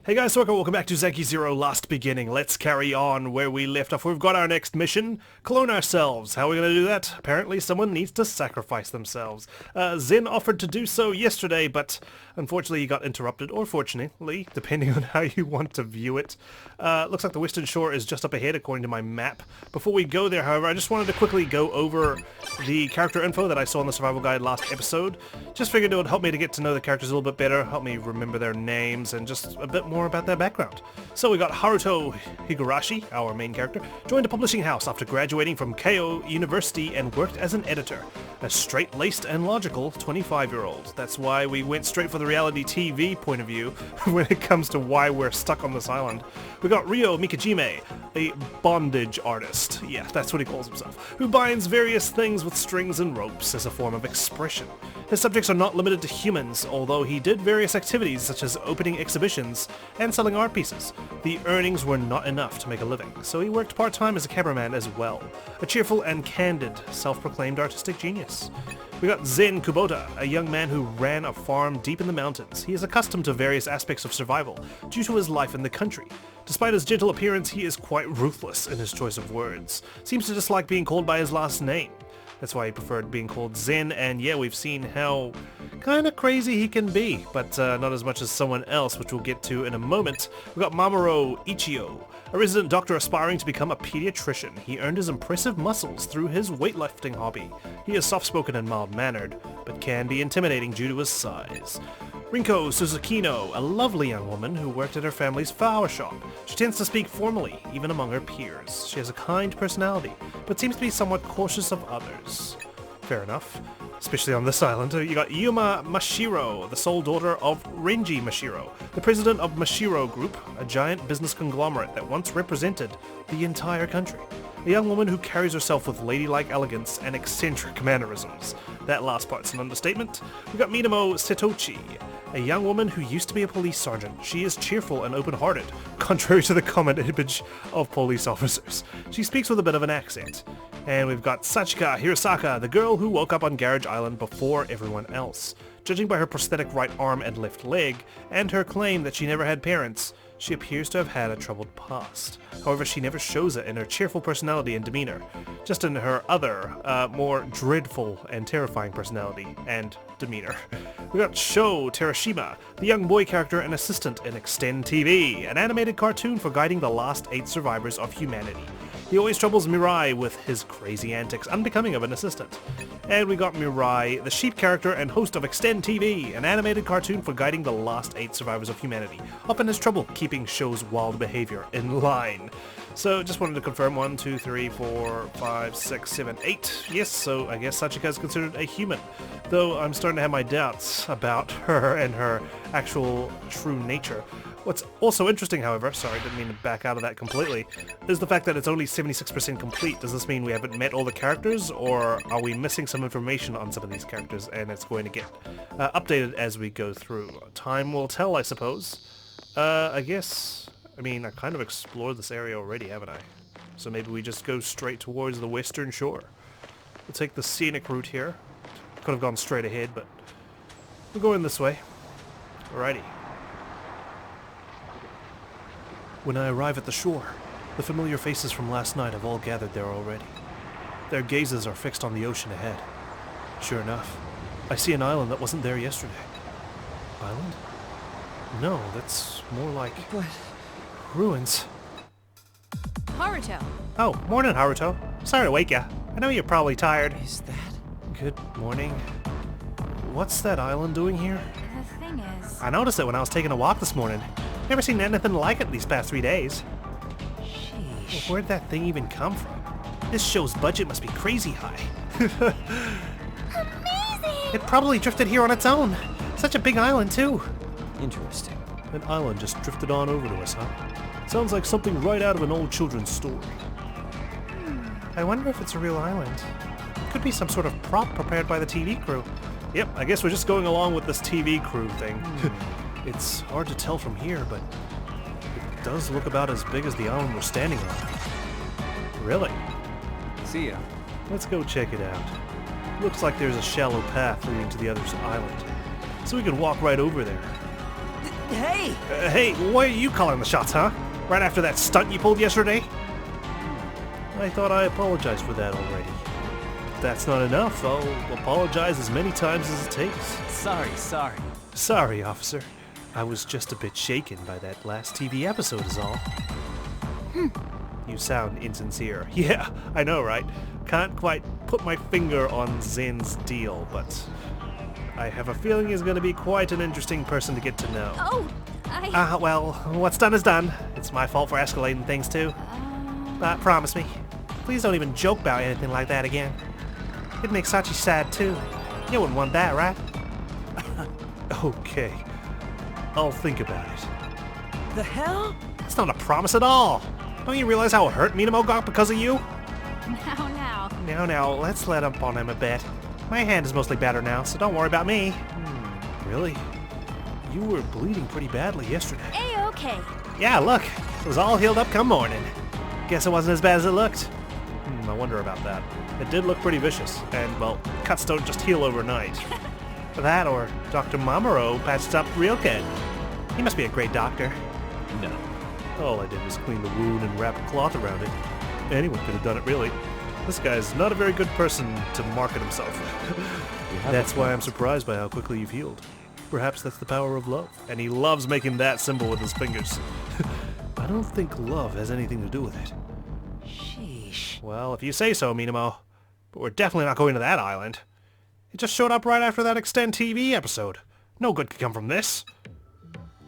Hey guys, welcome back to Zanki Zero Last Beginning. Let's carry on where we left off. We've got our next mission, clone ourselves. How are we going to do that? Apparently someone needs to sacrifice themselves. Zen offered to do so yesterday, but unfortunately he got interrupted, or fortunately, depending on how you want to view it. Looks like the Western Shore is just up ahead according to my map. Before we go there, however, I just wanted to quickly go over the character info that I saw in the survival guide last episode. Just figured it would help me to get to know the characters a little bit better, help me remember their names, and just a bit more about their background. So we got Haruto Higurashi, our main character, joined a publishing house after graduating from Keio University and worked as an editor. A straight-laced and logical 25-year-old. That's why we went straight for the reality TV point of view when it comes to why we're stuck on this island. We got Ryo Mikijime, a bondage artist, yeah, that's what he calls himself, who binds various things with strings and ropes as a form of expression. His subjects are not limited to humans, although he did various activities such as opening exhibitions and selling art pieces. The earnings were not enough to make a living, so he worked part-time as a cameraman as well. A cheerful and candid, self-proclaimed artistic genius. We got Zen Kubota, a young man who ran a farm deep in the mountains. He is accustomed to various aspects of survival due to his life in the country. Despite his gentle appearance, he is quite ruthless in his choice of words. Seems to dislike being called by his last name. That's why he preferred being called Zen, and yeah, we've seen how kinda crazy he can be, but not as much as someone else, which we'll get to in a moment. We've got Mamoru Ichio, a resident doctor aspiring to become a pediatrician. He earned his impressive muscles through his weightlifting hobby. He is soft-spoken and mild-mannered, but can be intimidating due to his size. Rinku Suzukino, a lovely young woman who worked at her family's flower shop. She tends to speak formally, even among her peers. She has a kind personality, but seems to be somewhat cautious of others. Fair enough. Especially on this island. You got Yuma Mashiro, the sole daughter of Renji Mashiro, the president of Mashiro Group, a giant business conglomerate that once represented the entire country. A young woman who carries herself with ladylike elegance and eccentric mannerisms. That last part's an understatement. We got Minamo Setochi, a young woman who used to be a police sergeant. She is cheerful and open-hearted, contrary to the common image of police officers. She speaks with a bit of an accent. And we've got Sachika Hirosaka, the girl who woke up on Garage Island before everyone else. Judging by her prosthetic right arm and left leg, and her claim that she never had parents, she appears to have had a troubled past. However, she never shows it in her cheerful personality and demeanor, just in her other, more dreadful and terrifying personality and demeanor. We got Sho Terashima, the young boy character and assistant in Extend TV, an animated cartoon for guiding the last 8 survivors of humanity. He always troubles Mirai with his crazy antics, unbecoming of an assistant. And we got Mirai, the sheep character and host of Extend TV, an animated cartoon for guiding the last 8 survivors of humanity, often has trouble keeping Sho's wild behavior in line. So just wanted to confirm 1, 2, 3, 4, 5, 6, 7, 8. Yes, so I guess Sachika is considered a human, though I'm starting to have my doubts about her and her actual true nature. What's also interesting, however, sorry, didn't mean to back out of that completely, is the fact that it's only 76% complete. Does this mean we haven't met all the characters, or are we missing some information on some of these characters and it's going to get updated as we go through? Time will tell, I suppose. I mean, I kind of explored this area already, haven't I? So maybe we just go straight towards the Western Shore. We'll take the scenic route here. Could have gone straight ahead, but we're going this way. Alrighty. When I arrive at the shore, the familiar faces from last night have all gathered there already. Their gazes are fixed on the ocean ahead. Sure enough, I see an island that wasn't there yesterday. Island? No, that's more like... What? Ruins. Haruto! Oh, morning, Haruto. Sorry to wake ya. I know you're probably tired. Is that... Good morning. What's that island doing here? The thing is... I noticed it when I was taking a walk this morning. Never seen anything like it these past 3 days. Sheesh. Where'd that thing even come from? This show's budget must be crazy high. Amazing! It probably drifted here on its own. Such a big island, too. Interesting. An island just drifted on over to us, huh? Sounds like something right out of an old children's story. I wonder if it's a real island. Could be some sort of prop prepared by the TV crew. Yep, I guess we're just going along with this TV crew thing. It's hard to tell from here, but it does look about as big as the island we're standing on. Really? See ya. Let's go check it out. Looks like there's a shallow path leading to the other island, so we can walk right over there. Hey! Hey, why are you calling the shots, huh? Right after that stunt you pulled yesterday? I thought I apologized for that already. If that's not enough, I'll apologize as many times as it takes. Sorry. Sorry, officer. I was just a bit shaken by that last TV episode is all. You sound insincere. Yeah, I know, right? Can't quite put my finger on Zen's deal, but I have a feeling he's going to be quite an interesting person to get to know. Oh, Well, what's done is done. It's my fault for escalating things too. But promise me, please don't even joke about anything like that again. It'd make Sachi sad too. You wouldn't want that, right? Okay. I'll think about it. The hell? That's not a promise at all. Don't you realize how hurt Minamo got because of you? Now, let's let up on him a bit. My hand is mostly better now, so don't worry about me. Really? You were bleeding pretty badly yesterday. A-okay. Yeah, look. It was all healed up come morning. Guess it wasn't as bad as it looked. I wonder about that. It did look pretty vicious, and, well, cuts don't just heal overnight. That or Dr. Mamuro patched up real good. He must be a great doctor. No. All I did was clean the wound and wrap a cloth around it. Anyone could have done it, really. This guy's not a very good person to market himself. That's why I'm surprised by how quickly you've healed. Perhaps that's the power of love. And he loves making that symbol with his fingers. I don't think love has anything to do with it. Sheesh. Well, if you say so, Minamo. But we're definitely not going to that island. It just showed up right after that Extend TV episode. No good could come from this.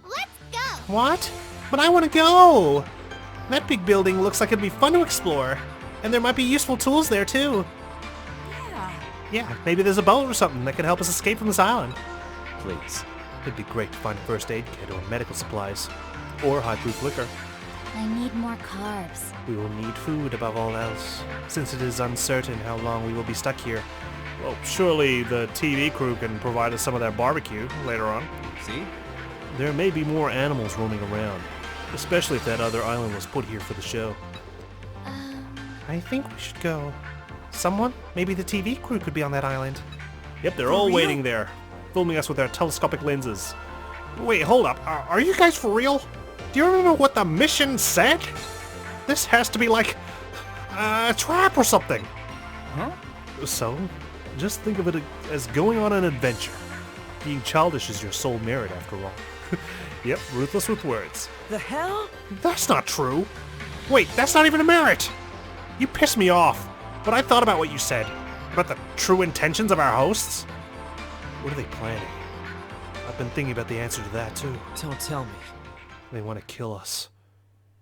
Let's go! What? But I want to go! That big building looks like it'd be fun to explore. And there might be useful tools there, too. Yeah, maybe there's a boat or something that could help us escape from this island. Please. It'd be great to find a first aid kit or medical supplies. Or high-proof liquor. I need more carbs. We will need food above all else, since it is uncertain how long we will be stuck here. Well, surely the TV crew can provide us some of their barbecue later on. See? There may be more animals roaming around, especially if that other island was put here for the show. I think we should go. Someone? Maybe the TV crew could be on that island. Yep, they're all waiting there, filming us with their telescopic lenses. Wait, hold up. Are you guys for real? Do you remember what the mission said? This has to be like a trap or something. Huh? So, just think of it as going on an adventure. Being childish is your sole merit, after all. Yep, ruthless with words. The hell? That's not true. Wait, that's not even a merit. You pissed me off. But I thought about what you said. About the true intentions of our hosts. What are they planning? I've been thinking about the answer to that, too. Don't tell me. They want to kill us.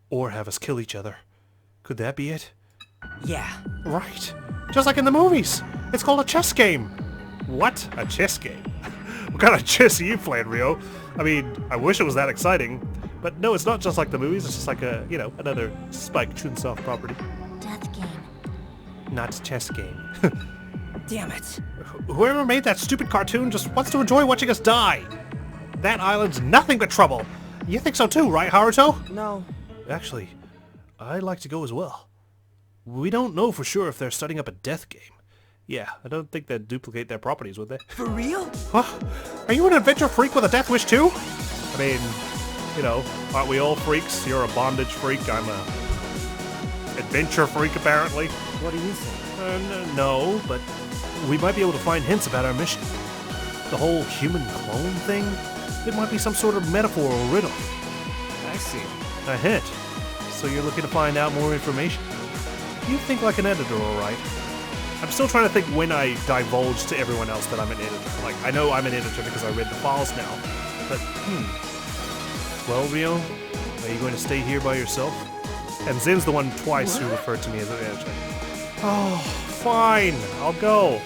Or have us kill each other. Could that be it? Yeah. Right. Just like in the movies. It's called a chess game. What? A chess game? What kind of chess are you playing, Ryo? I mean, I wish it was that exciting. But no, it's not just like the movies. It's just like a, another Spike Chunsoft property. Death game. Not chess game. Damn it. Whoever made that stupid cartoon just wants to enjoy watching us die. That island's nothing but trouble. You think so too, right, Haruto? No. Actually, I'd like to go as well. We don't know for sure if they're setting up a death game. Yeah, I don't think they'd duplicate their properties, would they? For real? Huh? Are you an adventure freak with a death wish too? I mean, aren't we all freaks? You're a bondage freak, I'm a adventure freak apparently. What do you think? No, but we might be able to find hints about our mission. The whole human clone thing? It might be some sort of metaphor or riddle. I see. A hint. So you're looking to find out more information. You think like an editor, alright? I'm still trying to think when I divulge to everyone else that I'm an editor. Like, I know I'm an editor because I read the files now. But, Well, Ryo, are you going to stay here by yourself? And Zen's the one twice who referred to me as an editor. Oh, fine. I'll go.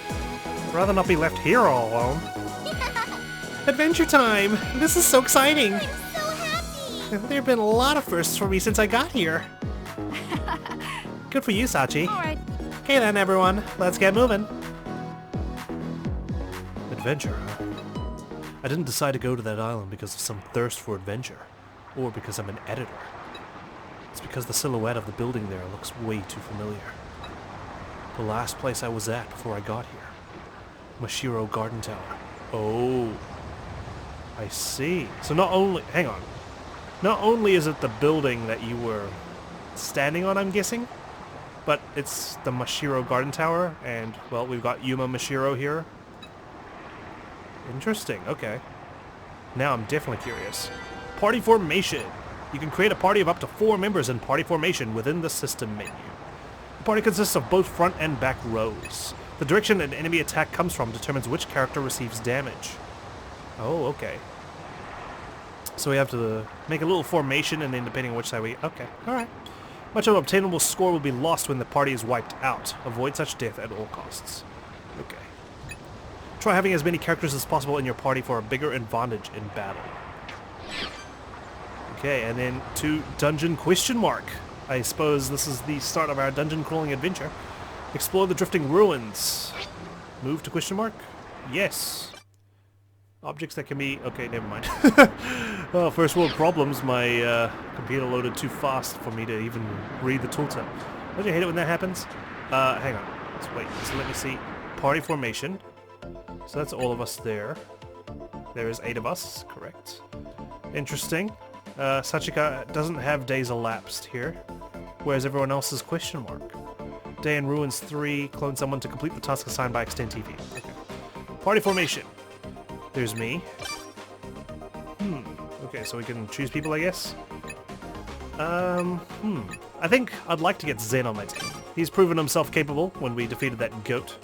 I'd rather not be left here all alone. Adventure time! This is so exciting! I'm so happy! There have been a lot of firsts for me since I got here. Good for you, Sachi. Alright. Okay then, everyone. Let's get moving. Adventure, huh? I didn't decide to go to that island because of some thirst for adventure. Or because I'm an editor. It's because the silhouette of the building there looks way too familiar. The last place I was at before I got here. Mashiro Garden Tower. Oh. I see. So not only... Hang on. Not only is it the building that you were standing on, I'm guessing, but it's the Mashiro Garden Tower, and, well, we've got Yuma Mashiro here. Interesting, okay. Now I'm definitely curious. Party formation. You can create a party of up to 4 members in party formation within the system menu. The party consists of both front and back rows. The direction an enemy attack comes from determines which character receives damage. Oh, okay. So we have to make a little formation, and then depending on which side we... Okay, alright. Much of an obtainable score will be lost when the party is wiped out. Avoid such death at all costs. Okay. Try having as many characters as possible in your party for a bigger advantage in battle. Okay, and then to dungeon question mark. I suppose this is the start of our dungeon crawling adventure. Explore the drifting ruins. Move to question mark? Yes. Objects that can be... Okay, never mind. Oh, first world problems. My computer loaded too fast for me to even read the tooltip. Don't you hate it when that happens? Hang on. Let's wait. So let me see. Party formation. So that's all of us there. There is 8 of us. Correct. Interesting. Sachika doesn't have days elapsed here. Whereas everyone else is question mark. Day in Ruins 3. Clone someone to complete the task assigned by Extend TV. Okay. Party formation. There's me. Okay, so we can choose people, I guess. I think I'd like to get Zen on my team. He's proven himself capable when we defeated that goat.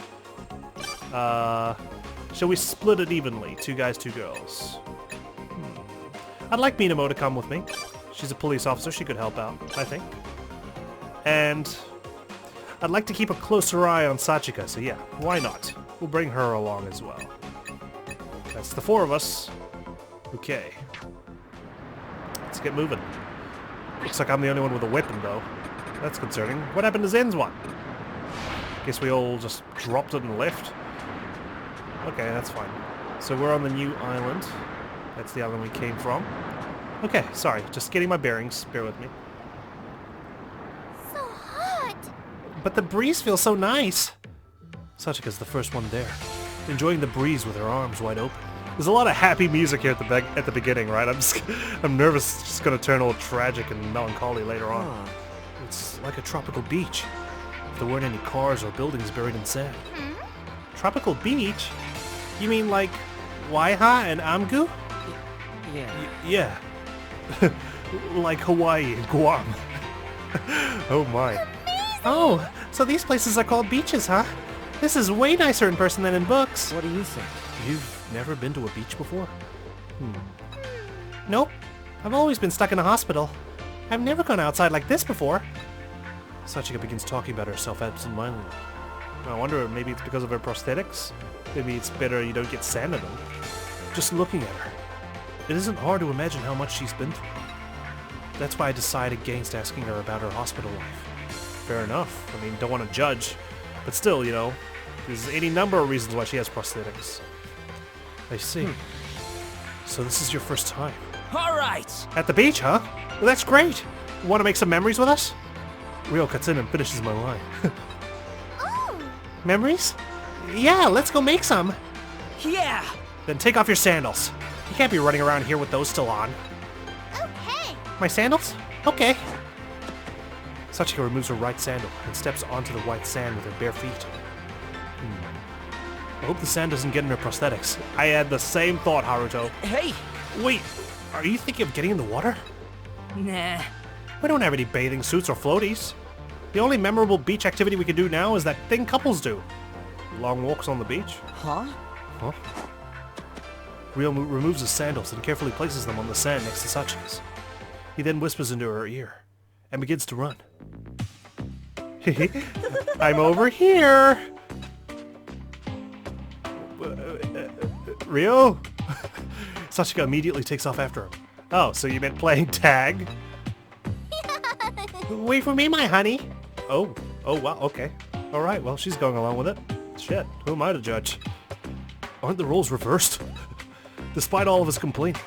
Shall we split it evenly? 2 guys, 2 girls. I'd like Minamo to come with me. She's a police officer. She could help out, I think. And I'd like to keep a closer eye on Sachika, so yeah, why not? We'll bring her along as well. That's the 4 of us. Okay. Let's get moving. Looks like I'm the only one with a weapon, though. That's concerning. What happened to Zen's one? Guess we all just dropped it and left. Okay, that's fine. So we're on the new island. That's the island we came from. Okay, sorry. Just getting my bearings. Bear with me. So hot. But the breeze feels so nice. Sachika's the first one there, enjoying the breeze with her arms wide open. There's a lot of happy music here at the beginning, right? I'm nervous it's just gonna turn all tragic and melancholy later on. It's like a tropical beach. If there weren't any cars or buildings buried in sand. Tropical beach? You mean like Waiha and Amgu? Yeah. Like Hawaii and Guam. Oh my. Amazing. Oh, so these places are called beaches, huh? This is way nicer in person than in books. What do you think? You've never been to a beach before? Nope. I've always been stuck in a hospital. I've never gone outside like this before. Sachika begins talking about herself absent-mindedly. I wonder, maybe it's because of her prosthetics? Maybe it's better you don't get sand in them. Just looking at her, it isn't hard to imagine how much she's been through. That's why I decided against asking her about her hospital life. Fair enough. I mean, don't want to judge. But still, you know, there's any number of reasons why she has prosthetics. I see. So this is your first time. Alright! At the beach, huh? Well, that's great. Want to make some memories with us? Ryo cuts in and finishes my line. Oh. Memories? Yeah, let's go make some. Yeah! Then take off your sandals. You can't be running around here with those still on. Okay. My sandals? Okay. Sachika removes her right sandal and steps onto the white sand with her bare feet. I hope the sand doesn't get in her prosthetics. I had the same thought, Haruto. Hey! Wait, are you thinking of getting in the water? Nah. We don't have any bathing suits or floaties. The only memorable beach activity we can do now is that thing couples do. Long walks on the beach. Huh? Huh? Ryo removes his sandals and carefully places them on the sand next to Sachika's. He then whispers into her ear and begins to run. I'm over here! Ryo? Sachika immediately takes off after him. Oh, so you meant playing tag? Wait for me, my honey. Oh wow, okay. Alright, well, she's going along with it. Shit, who am I to judge? Aren't the roles reversed? Despite all of his complaining,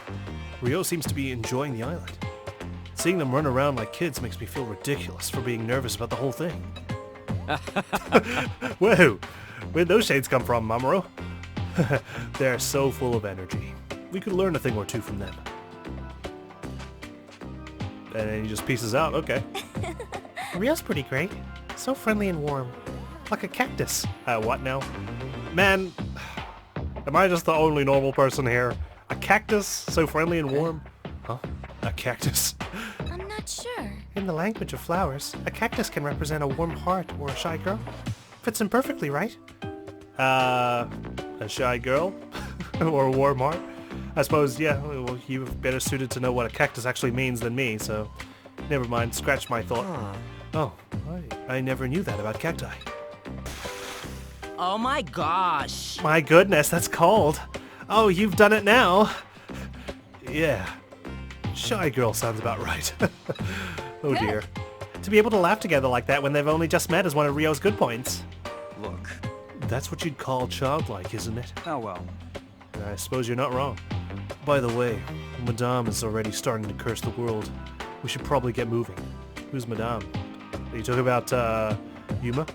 Ryo seems to be enjoying the island. Seeing them run around like kids makes me feel ridiculous for being nervous about the whole thing. Whoa! Where'd those shades come from, Mamoru? They're so full of energy. we could learn a thing or two from them. And then he just pieces out. Okay. Ryo's pretty great. So friendly and warm. Like a cactus. What now? Man, am I just the only normal person here? A cactus? So friendly and warm? Huh? A cactus? I'm not sure. In the language of flowers, a cactus can represent a warm heart or a shy girl. Fits him perfectly, right? A shy girl? Or a warm heart? I suppose, yeah, well, you're better suited to know what a cactus actually means than me, so never mind, scratch my thought. Oh, I never knew that about cacti. Oh my gosh. My goodness, that's cold. Oh, you've done it now. Yeah. Shy girl sounds about right. Oh dear. To be able to laugh together like that when they've only just met is one of Ryo's good points. Look. That's what you'd call childlike, isn't it? Oh well. I suppose you're not wrong. By the way, Madame is already starting to curse the world. We should probably get moving. Who's Madame? Are you talking about, Yuma?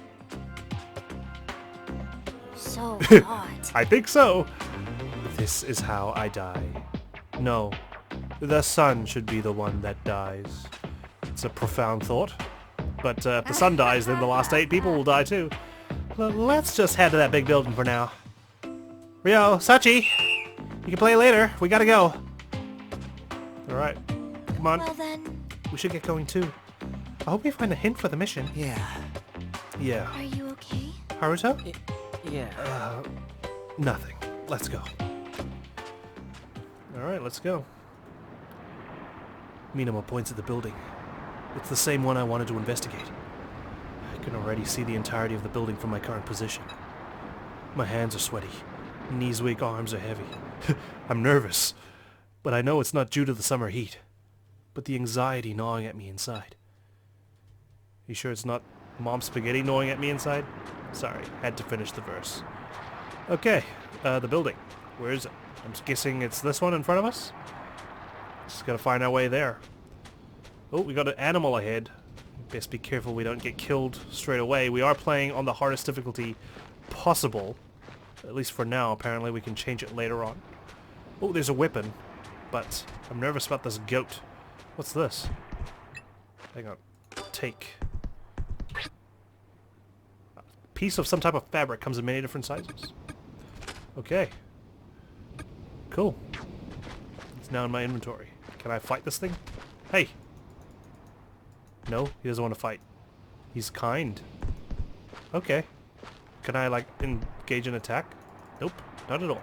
So hot. I think so. This is how I die. No, the sun should be the one that dies. It's a profound thought. But if the sun dies, then the last 8 people will die too. Let's just head to that big building for now. Ryo, Sachi! You can play later. We gotta go. Alright, come on. Well then, We should get going too. I hope we find a hint for the mission. Yeah. Yeah, are you okay? Haruto? Yeah. nothing. Let's go. Alright, let's go. Minamo points at the building. It's the same one I wanted to investigate. I can already see the entirety of the building from my current position. My hands are sweaty. Knees weak, arms are heavy. I'm nervous, but I know it's not due to the summer heat, but the anxiety gnawing at me inside. You sure it's not Mom Spaghetti gnawing at me inside? Sorry, had to finish the verse. Okay, the building. Where is it? I'm guessing it's this one in front of us? Just gotta find our way there. Oh, we got an animal ahead. Best be careful we don't get killed straight away. We are playing on the hardest difficulty possible. At least for now. Apparently we can change it later on. Oh, there's a weapon. But I'm nervous about this goat. What's this? Hang on. Take. A piece of some type of fabric comes in many different sizes. Okay. Cool. It's now in my inventory. Can I fight this thing? Hey! No, he doesn't want to fight. He's kind. Okay. Can I, like, engage in attack? Nope, not at all.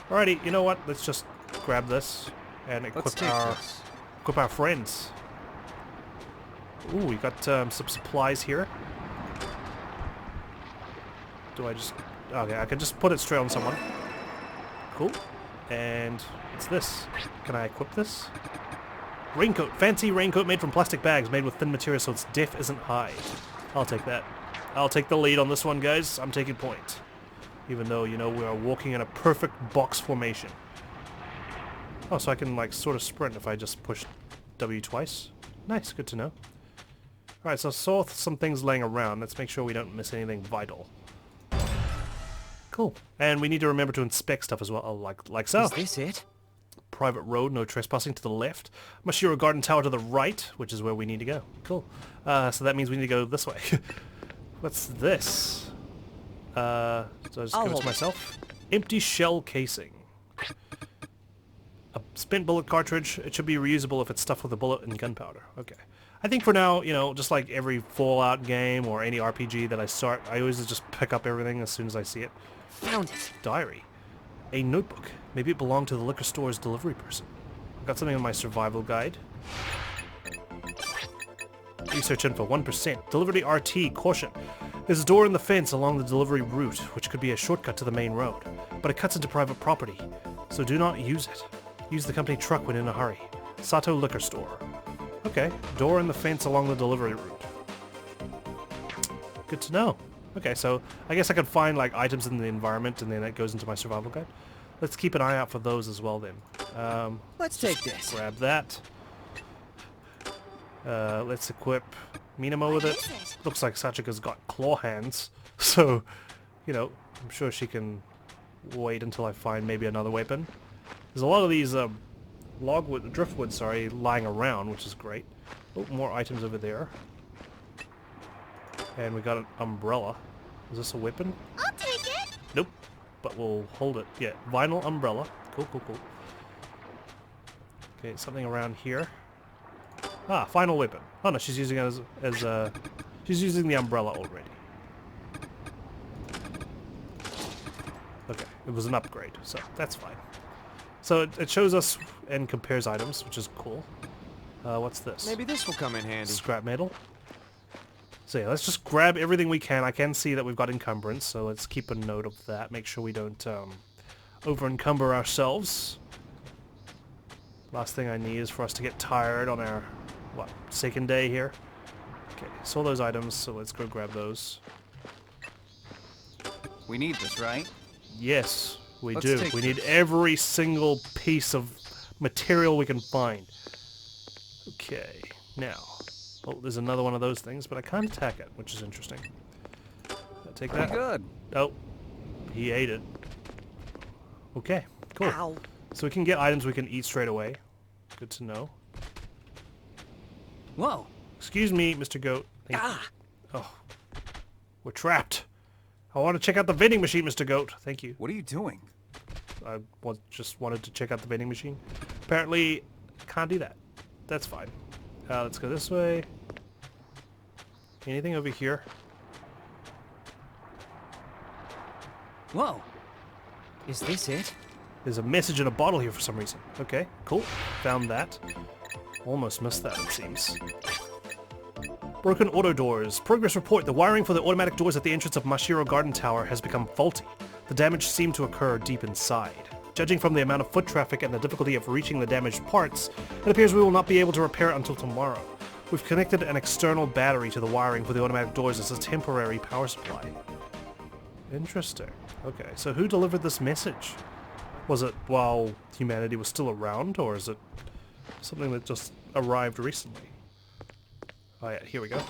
Alrighty, you know what? Let's just grab this and equip our friends. Ooh, we got some supplies here. Do I just... Okay, I can just put it straight on someone. Cool. And what's this? Can I equip this? Raincoat. Fancy raincoat made from plastic bags, made with thin material so its diff isn't high. I'll take that. I'll take the lead on this one, guys. I'm taking point. Even though, you know, we are walking in a perfect box formation. Oh, so I can, like, sort of sprint if I just push W twice. Nice, good to know. Alright, so I saw some things laying around. Let's make sure we don't miss anything vital. Cool. And we need to remember to inspect stuff as well, like so. Is this it? Private road, no trespassing to the left. Mashiro Garden Tower to the right, which is where we need to go. Cool. So that means we need to go this way. What's this? So I just give it to myself. Empty shell casing. A spent bullet cartridge. It should be reusable if it's stuffed with a bullet and gunpowder. Okay. I think for now, you know, just like every Fallout game or any RPG that I start, I always just pick up everything as soon as I see it. Found it. Diary. A notebook. Maybe it belonged to the liquor store's delivery person. Got something in my survival guide. Research info, 1%. Delivery RT, caution. There's a door in the fence along the delivery route, which could be a shortcut to the main road. But it cuts into private property, so do not use it. Use the company truck when in a hurry. Sato Liquor Store. Okay, door in the fence along the delivery route. Good to know. Okay, so I guess I could find like items in the environment and then that goes into my survival guide. Let's keep an eye out for those as well then. Let's take this. Grab that. Let's equip Minamo with it. Looks like Sachika's got claw hands, so, you know, I'm sure she can wait until I find maybe another weapon. There's a lot of these driftwood, sorry, lying around, which is great. Oh, more items over there. And we got an umbrella. Is this a weapon? I'll take it. Nope. But we'll hold it. Yeah, vinyl umbrella. Cool, cool, cool. Okay, something around here. Ah, final weapon. Oh no, she's using it as she's using the umbrella already. Okay, it was an upgrade, so that's fine. So it shows us and compares items, which is cool. What's this? Maybe this will come in handy. Scrap metal. So yeah, let's just grab everything we can. I can see that we've got encumbrance, so let's keep a note of that. Make sure we don't over-encumber ourselves. Last thing I need is for us to get tired on our, what, second day here? Okay, saw those items, so let's go grab those. We need this, right? Yes, we Let's do. take We need this. every single piece of material we can find. Okay, now. Oh, there's another one of those things, but I can't attack it, which is interesting. I'll take Pretty that. good. Oh, he ate it. Okay, cool. Ow. So we can get items we can eat straight away. Good to know. Whoa. Excuse me, Mr. Goat. Thank you. Ah! Oh, we're trapped. I want to check out the vending machine, Mr. Goat. Thank you. What are you doing? I just wanted to check out the vending machine. Apparently, can't do that. That's fine. Let's go this way. Anything over here? Whoa. Is this it? There's a message in a bottle here for some reason. Okay, cool. Found that. Almost missed that, it seems. Broken auto doors. Progress report. The wiring for the automatic doors at the entrance of Mashiro Garden Tower has become faulty. The damage seemed to occur deep inside. Judging from the amount of foot traffic and the difficulty of reaching the damaged parts, it appears we will not be able to repair it until tomorrow. We've connected an external battery to the wiring for the automatic doors as a temporary power supply. Interesting. Okay, so who delivered this message? Was it while humanity was still around, or is it something that just arrived recently? Oh yeah, here we go.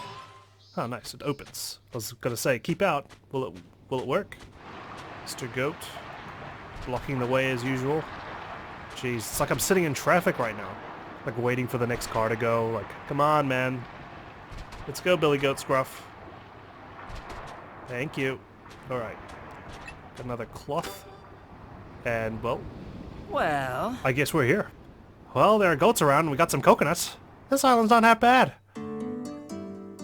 Oh nice, it opens. I was gonna say, keep out. Will it work? Mr. Goat. Blocking the way as usual. Jeez, it's like I'm sitting in traffic right now. Like waiting for the next car to go. Like, come on, man. Let's go, Billy Goat Scruff. Thank you. Alright. Got another cloth. And, well, Well. I guess we're here. Well, there are goats around and we got some coconuts. This island's not half bad.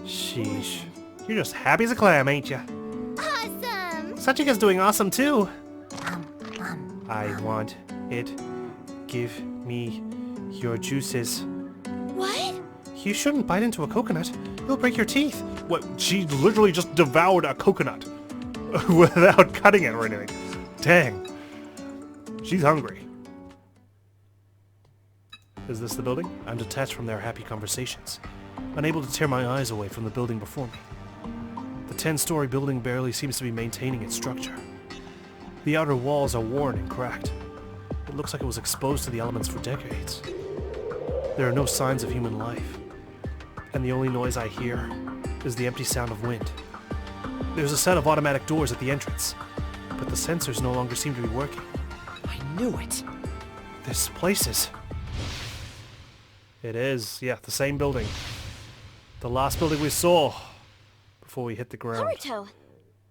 Sheesh. You're just happy as a clam, ain't ya? Awesome. Sachika's doing awesome too. I want it. Give me your juices. What? You shouldn't bite into a coconut. You'll break your teeth. What? She literally just devoured a coconut without cutting it or anything. Dang. She's hungry. Is this the building? I'm detached from their happy conversations, unable to tear my eyes away from the building before me. The 10-story building barely seems to be maintaining its structure. The outer walls are worn and cracked. It looks like it was exposed to the elements for decades. There are no signs of human life, and the only noise I hear is the empty sound of wind. There's a set of automatic doors at the entrance, but the sensors no longer seem to be working. I knew it. This place is... It is, yeah, the same building. The last building we saw before we hit the ground. Haruto.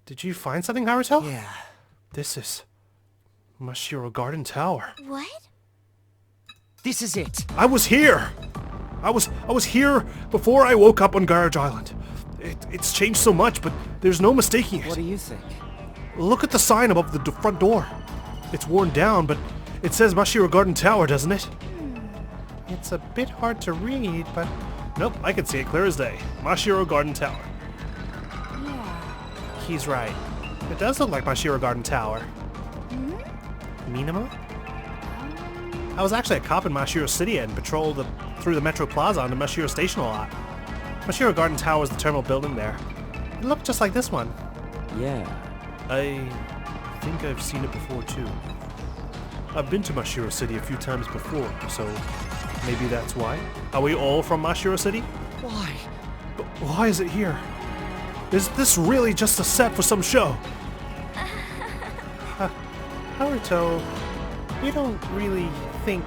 Did you find something, Haruto? Yeah. This is Mashiro Garden Tower. What? This is it. I was here! I was here before I woke up on Garage Island. It's changed so much, but there's no mistaking it. What do you think? Look at the sign above the front door. It's worn down, but it says Mashiro Garden Tower, doesn't it? It's a bit hard to read, but... Nope, I can see it clear as day. Mashiro Garden Tower. Yeah. He's right. It does look like Mashiro Garden Tower. Minamo? I was actually a cop in Mashiro City and patrolled through the Metro Plaza on the Mashiro Station a lot. Mashiro Garden Tower is the terminal building there. It looked just like this one. Yeah. I think I've seen it before too. I've been to Mashiro City a few times before, so maybe that's why. Are we all from Mashiro City? Why? But why is it here? Is this really just a set for some show? Haruto, You don't really think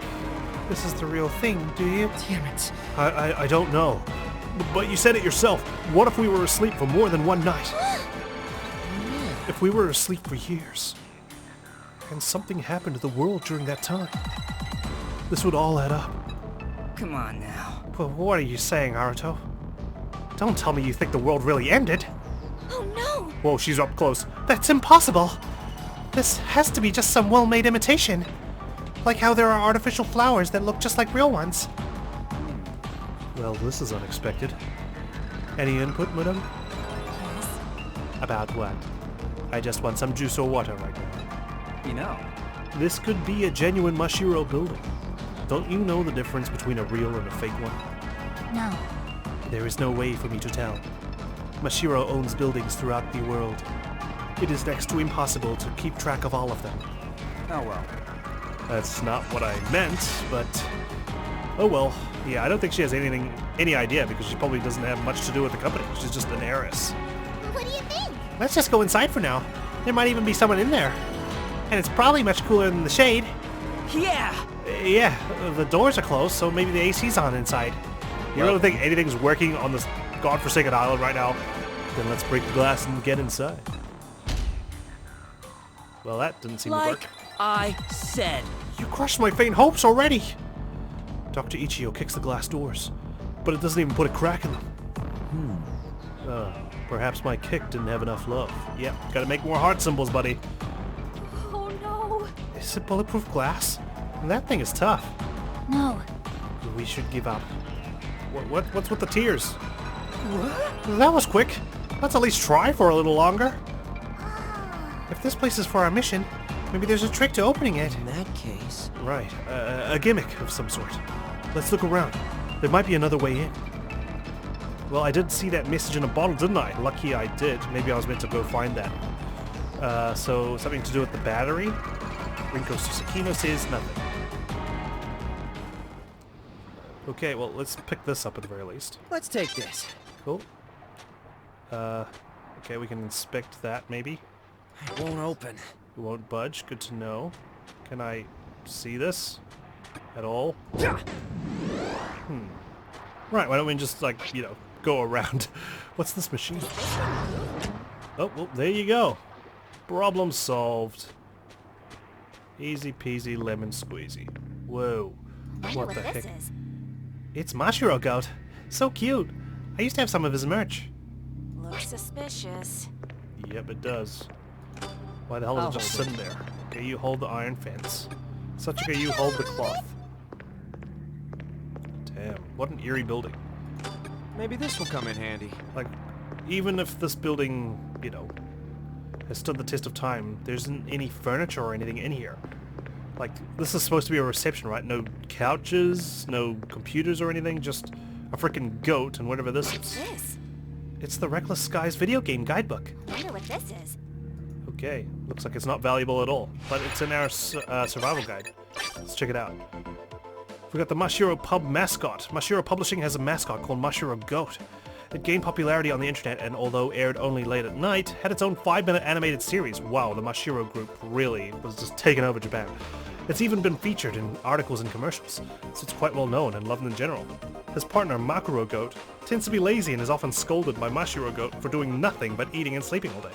this is the real thing, do you? Damn it. I don't know. But you said it yourself. What if we were asleep for more than one night? If we were asleep for years, and something happened to the world during that time, this would all add up. Come on now. Well, what are you saying, Haruto? Don't tell me you think the world really ended. Oh no! Whoa, she's up close. That's impossible. This has to be just some well-made imitation. Like how there are artificial flowers that look just like real ones. Well, this is unexpected. Any input, madam? About what? I just want some juice or water right now. You know. This could be a genuine Mashiro building. Don't you know the difference between a real and a fake one? No. There is no way for me to tell. Mashiro owns buildings throughout the world. It is next to impossible to keep track of all of them. Oh well. That's not what I meant, but... Oh well. Yeah, I don't think she has any idea, because she probably doesn't have much to do with the company. She's just an heiress. What do you think? Let's just go inside for now. There might even be someone in there. And it's probably much cooler than the shade. Yeah! Yeah, the doors are closed, so maybe the AC's on inside. You really think anything's working on this godforsaken island right now? Then let's break the glass and get inside. Well, that didn't seem to Like work. I said. You crushed my faint hopes already. Dr. Ichio kicks the glass doors, but it doesn't even put a crack in them. Perhaps my kick didn't have enough love. Yep, gotta make more heart symbols, buddy. Oh no! Is it bulletproof glass? That thing is tough. No. We should give up. What's with the tears? That was quick. Let's at least try for a little longer. If this place is for our mission, maybe there's a trick to opening it. In that case... Right, a gimmick of some sort. Let's look around. There might be another way in. Well, I did see that message in a bottle, didn't I? Lucky I did. Maybe I was meant to go find that. So, something to do with the battery? Rinko Susukino says nothing. Okay, well, let's pick this up at the very least. Let's take this. Cool. Okay, we can inspect that, maybe. It won't open. It won't budge. Good to know. Can I see this at all? Right, why don't we just, like, you know, go around. What's this machine? Oh, well, there you go. Problem solved. Easy peasy lemon squeezy. Whoa. Wonder What the this heck? is. It's Mashiro Goat. So cute. I used to have some of his merch. Looks suspicious. Yep, it does. Why the hell is I'll it just hold sitting there? Okay, you hold the iron fence. Sachika, you hold the cloth. Damn, what an eerie building. Maybe this will come in handy. Like, even if this building, you know, has stood the test of time, there isn't any furniture or anything in here. Like, this is supposed to be a reception, right? No couches, no computers or anything, just a freaking goat and whatever this is. This. It's the Reckless Skies video game guidebook. Wonder what this is. Okay, looks like it's not valuable at all, but it's in our survival guide. Let's check it out. We got the Mashiro Pub mascot. Mashiro Publishing has a mascot called Mashiro Goat. It gained popularity on the internet and, although aired only late at night, had its own 5-minute animated series. Wow, the Mashiro group really was just taking over Japan. It's even been featured in articles and commercials, so it's quite well known and loved in general. His partner, Makuro Goat, tends to be lazy and is often scolded by Mashiro Goat for doing nothing but eating and sleeping all day.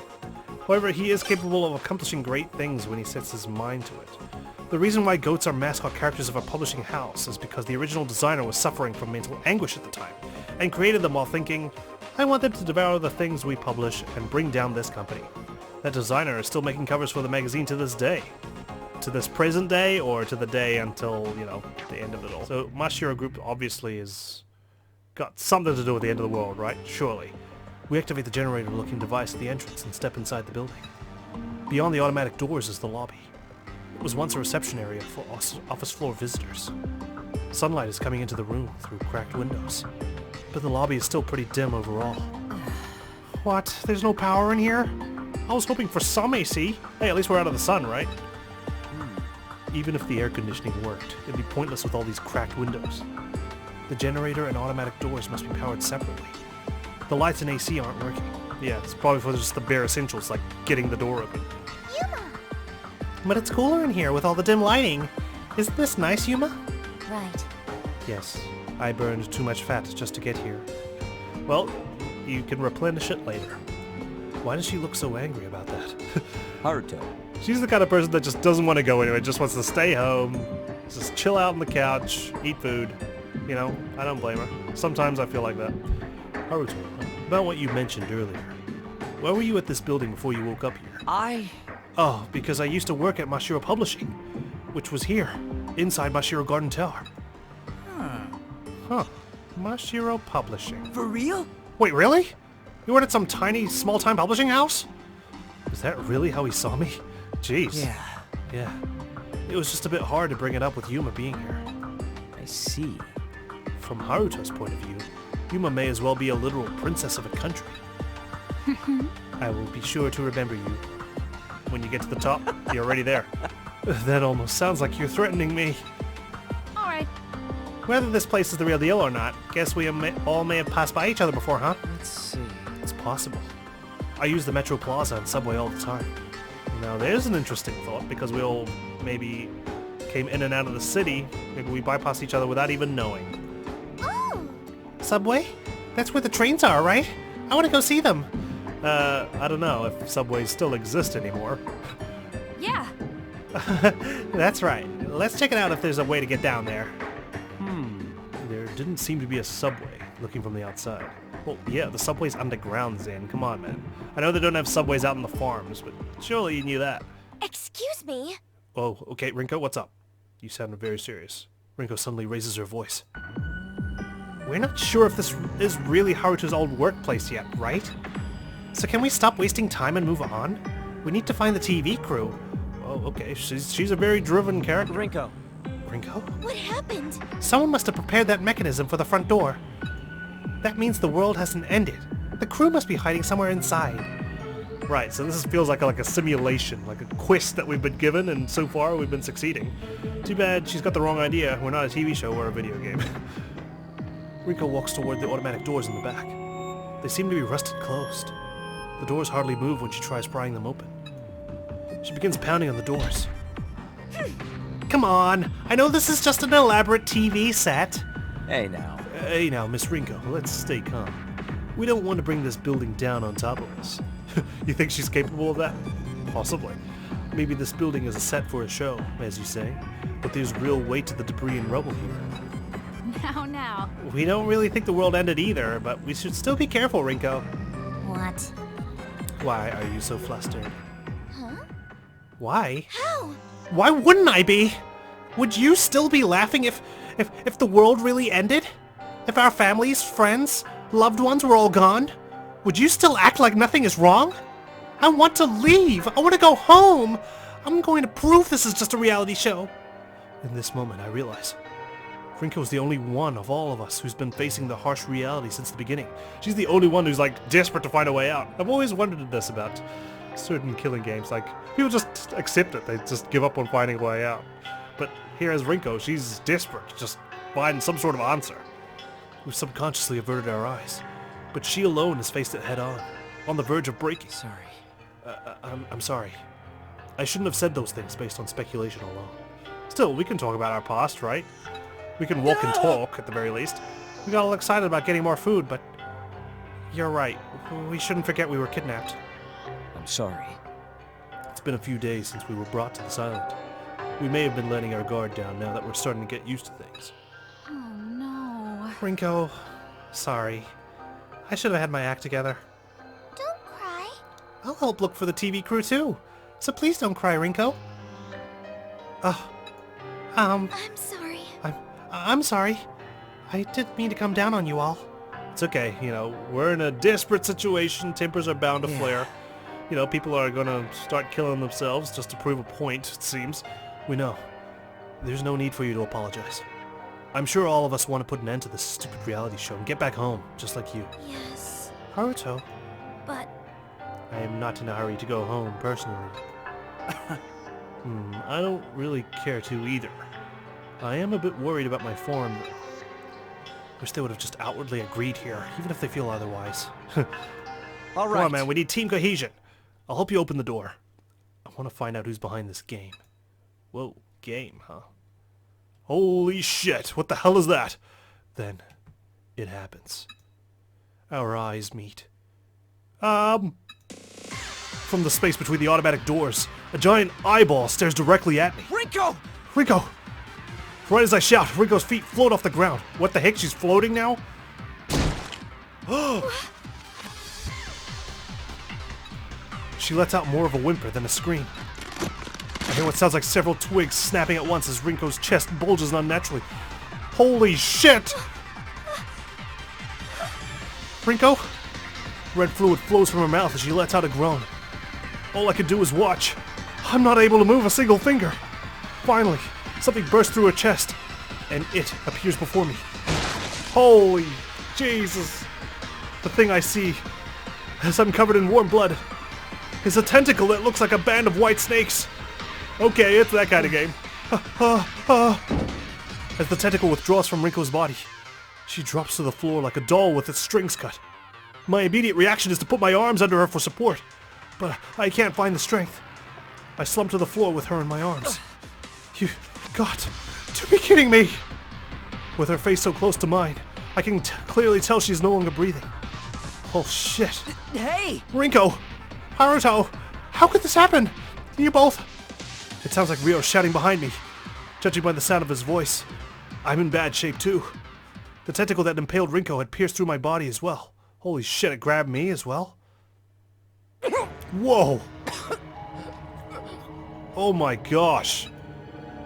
However, he is capable of accomplishing great things when he sets his mind to it. The reason why goats are mascot characters of a publishing house is because the original designer was suffering from mental anguish at the time, and created them while thinking, I want them to devour the things we publish and bring down this company. That designer is still making covers for the magazine to this day. To this present day, or to the day until, you know, the end of it all. So Mashiro Group obviously has got something to do with the end of the world, right? Surely. We activate the generator-looking device at the entrance and step inside the building. Beyond the automatic doors is the lobby. It was once a reception area for office floor visitors. Sunlight is coming into the room through cracked windows, but the lobby is still pretty dim overall. What? There's no power in here? I was hoping for some AC. Hey, at least we're out of the sun, right? Even if the air conditioning worked, it'd be pointless with all these cracked windows. The generator and automatic doors must be powered separately. The lights and AC aren't working. Yeah, it's probably for just the bare essentials, like getting the door open. Yuma! But it's cooler in here with all the dim lighting. Isn't this nice, Yuma? Right. Yes, I burned too much fat just to get here. Well, you can replenish it later. Why does she look so angry about that? Haruto. She's the kind of person that just doesn't want to go anywhere, just wants to stay home, just chill out on the couch, eat food. You know, I don't blame her. Sometimes I feel like that. Haruto, about what you mentioned earlier. Where were you at this building before you woke up here? Oh, because I used to work at Mashiro Publishing, which was here, inside Mashiro Garden Tower. Huh. Mashiro Publishing. For real? Wait, really? You worked at some tiny, small-time publishing house? Is that really how he saw me? Jeez. Yeah. It was just a bit hard to bring it up with Yuma being here. I see. From Haruto's point of view, Yuma may as well be a literal princess of a country. I will be sure to remember you. When you get to the top, you're already there. That almost sounds like you're threatening me. Alright. Whether this place is the real deal or not, guess we all may have passed by each other before, huh? Let's see. It's possible. I use the Metro Plaza and subway all the time. Now there's an interesting thought, because we all maybe came in and out of the city. Maybe we bypassed each other without even knowing. Oh! Subway? That's where the trains are, right? I want to go see them. I don't know if subways still exist anymore. Yeah. That's right. Let's check it out if there's a way to get down there. There didn't seem to be a subway, looking from the outside. Well, yeah, the subway's underground, Zin. Come on, man. I know they don't have subways out in the farms, but surely you knew that. Excuse me. Oh, okay, Rinko, what's up? You sounded very serious. Rinko suddenly raises her voice. We're not sure if this is really Haruto's old workplace yet, right? So can we stop wasting time and move on? We need to find the TV crew. Oh, okay, she's a very driven character. Rinko. Rinko? What happened? Someone must have prepared that mechanism for the front door. That means the world hasn't ended. The crew must be hiding somewhere inside. Right, so this feels like a simulation, like a quest that we've been given, and so far we've been succeeding. Too bad she's got the wrong idea. We're not a TV show, we're a video game. Rinko walks toward the automatic doors in the back. They seem to be rusted closed. The doors hardly move when she tries prying them open. She begins pounding on the doors. Come on! I know this is just an elaborate TV set. Hey now. Hey now, Miss Rinko, let's stay calm. We don't want to bring this building down on top of us. You think she's capable of that? Possibly. Maybe this building is a set for a show, as you say, but there's real weight to the debris and rubble here. Now. We don't really think the world ended either, but we should still be careful, Rinko. What? Why are you so flustered? Huh? Why? How? Why wouldn't I be? Would you still be laughing if the world really ended? If our families, friends, loved ones were all gone? Would you still act like nothing is wrong? I want to leave. I want to go home. I'm going to prove this is just a reality show. In this moment, I realize Rinko is the only one of all of us who's been facing the harsh reality since the beginning. She's the only one who's like desperate to find a way out. I've always wondered this about certain killing games. Like, people just accept it. They just give up on finding a way out. But here as Rinko, she's desperate to just find some sort of answer. We've subconsciously averted our eyes, but she alone has faced it head on the verge of breaking. Sorry. I'm sorry. I shouldn't have said those things based on speculation alone. Still, we can talk about our past, right? We can walk and talk, at the very least. We got all excited about getting more food, but you're right. We shouldn't forget we were kidnapped. I'm sorry. It's been a few days since we were brought to this island. We may have been letting our guard down now that we're starting to get used to things. Oh no. Rinko, sorry. I should have had my act together. Don't cry. I'll help look for the TV crew too. So please don't cry, Rinko. I'm sorry. I'm sorry. I didn't mean to come down on you all. It's okay, you know, we're in a desperate situation, tempers are bound to flare. You know, people are gonna start killing themselves just to prove a point, it seems. We know. There's no need for you to apologize. I'm sure all of us want to put an end to this stupid reality show and get back home, just like you. Yes. Haruto, But I am not in a hurry to go home, personally. I don't really care to either. I am a bit worried about my form. Wish they would have just outwardly agreed here, even if they feel otherwise. All right. Come on, man, we need team cohesion. I'll help you open the door. I want to find out who's behind this game. Whoa, game, huh? Holy shit, what the hell is that? Then, it happens. Our eyes meet. From the space between the automatic doors, a giant eyeball stares directly at me. Rinku! Rinko! Right as I shout, Rinko's feet float off the ground. What the heck, she's floating now? She lets out more of a whimper than a scream. I hear what sounds like several twigs snapping at once as Rinko's chest bulges unnaturally. Holy shit! Rinko? Red fluid flows from her mouth as she lets out a groan. All I can do is watch. I'm not able to move a single finger. Finally, something bursts through her chest, and it appears before me. Holy Jesus! The thing I see, as I'm covered in warm blood, is a tentacle that looks like a band of white snakes. Okay, it's that kind of game. As the tentacle withdraws from Rinko's body, she drops to the floor like a doll with its strings cut. My immediate reaction is to put my arms under her for support, but I can't find the strength. I slump to the floor with her in my arms. You've got to be kidding me! With her face so close to mine, I can clearly tell she's no longer breathing. Oh shit. Hey! Rinko! Haruto! How could this happen? You both... It sounds like Ryo shouting behind me. Judging by the sound of his voice, I'm in bad shape too. The tentacle that impaled Rinko had pierced through my body as well. Holy shit, it grabbed me as well? Whoa! Oh my gosh.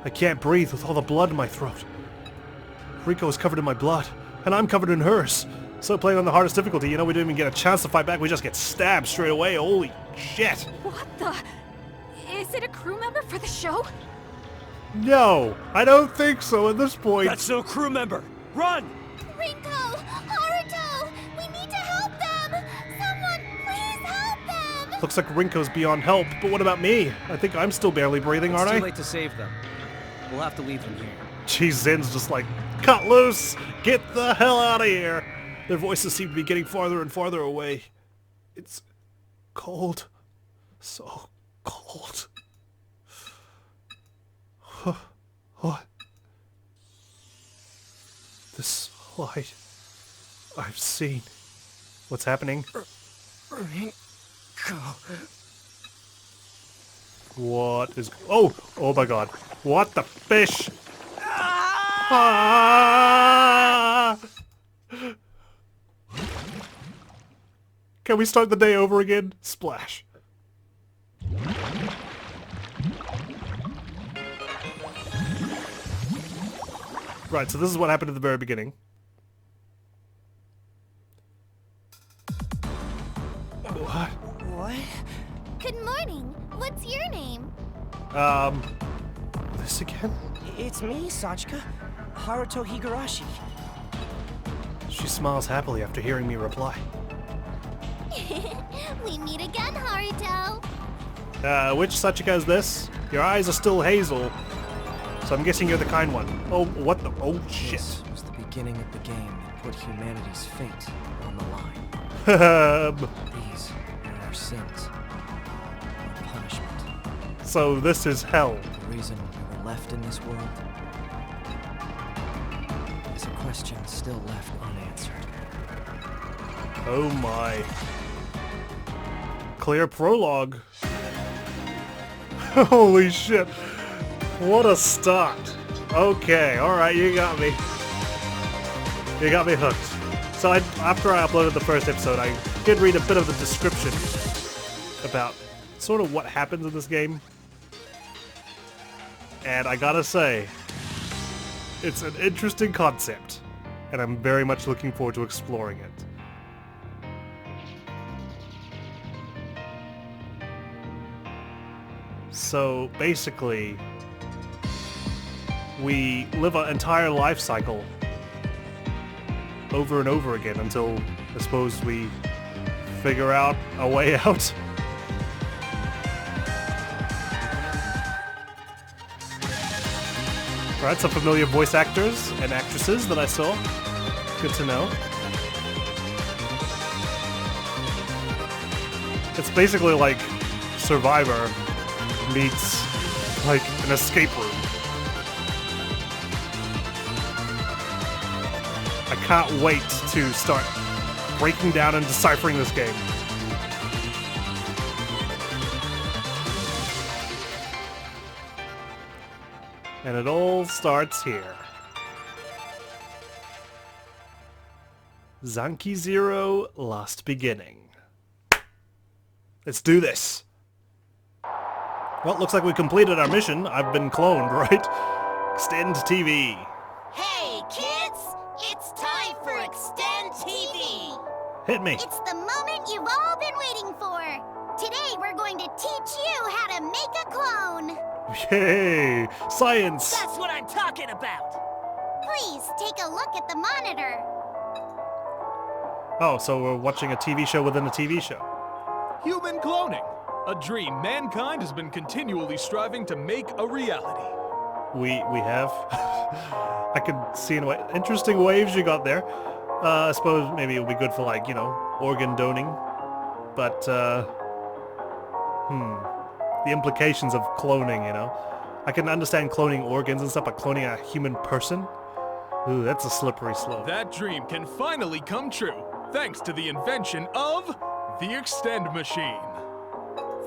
I can't breathe with all the blood in my throat. Rinko is covered in my blood, and I'm covered in hers. So playing on the hardest difficulty, you know, we didn't even get a chance to fight back, we just get stabbed straight away. Holy shit! What the? Is it a crew member for the show? No, I don't think so at this point. That's no crew member! Run! Rinko! Haruto! We need to help them! Someone, please help them! Looks like Rinko's beyond help, but what about me? I think I'm still barely breathing, aren't It's I? too late to save them. We'll have to leave them here. Geez, Zen's just like, cut loose! Get the hell out of here! Their voices seem to be getting farther and farther away. It's cold. So cold. What? This light I've seen. What's happening? What is... Oh! Oh my god. What the fish? Ah! Can we start the day over again? Splash. Right, so this is what happened at the very beginning. What? What? Good morning. What's your name? This again? It's me, Sachika. Haruto Higurashi. She smiles happily after hearing me reply. We meet again, Haruto. Which Sachika is this? Your eyes are still hazel. So I'm guessing you're the kind one. Oh, what the... Oh, shit. This was the beginning of the game that put humanity's fate on the line. These are our sins. Our punishment. So this is hell. The reason we were left in this world is a question still left unanswered. Oh my. Clear prologue. Holy shit. What a start. Okay, alright, you got me. You got me hooked. So after I uploaded the first episode, I did read a bit of the description about sort of what happens in this game. And I gotta say, it's an interesting concept. And I'm very much looking forward to exploring it. So basically, we live an entire life cycle over and over again until, I suppose, we figure out a way out. Alright, some familiar voice actors and actresses that I saw. Good to know. It's basically like Survivor, meets, like, an escape room. I can't wait to start breaking down and deciphering this game. And it all starts here. Zanki Zero, Last Beginning. Let's do this. Well, looks like we completed our mission. I've been cloned, right? Extend TV. Hey, kids! It's time for Extend TV! Hit me. It's the moment you've all been waiting for! Today we're going to teach you how to make a clone! Yay! Science! That's what I'm talking about! Please take a look at the monitor. Oh, so we're watching a TV show within a TV show. Human cloning. A dream mankind has been continually striving to make a reality. We have. I could see in a way. Interesting waves you got there. I suppose maybe it would be good for, like, you know, organ donating. But, the implications of cloning, you know. I can understand cloning organs and stuff, but cloning a human person? Ooh, that's a slippery slope. That dream can finally come true, thanks to the invention of the Extend Machine.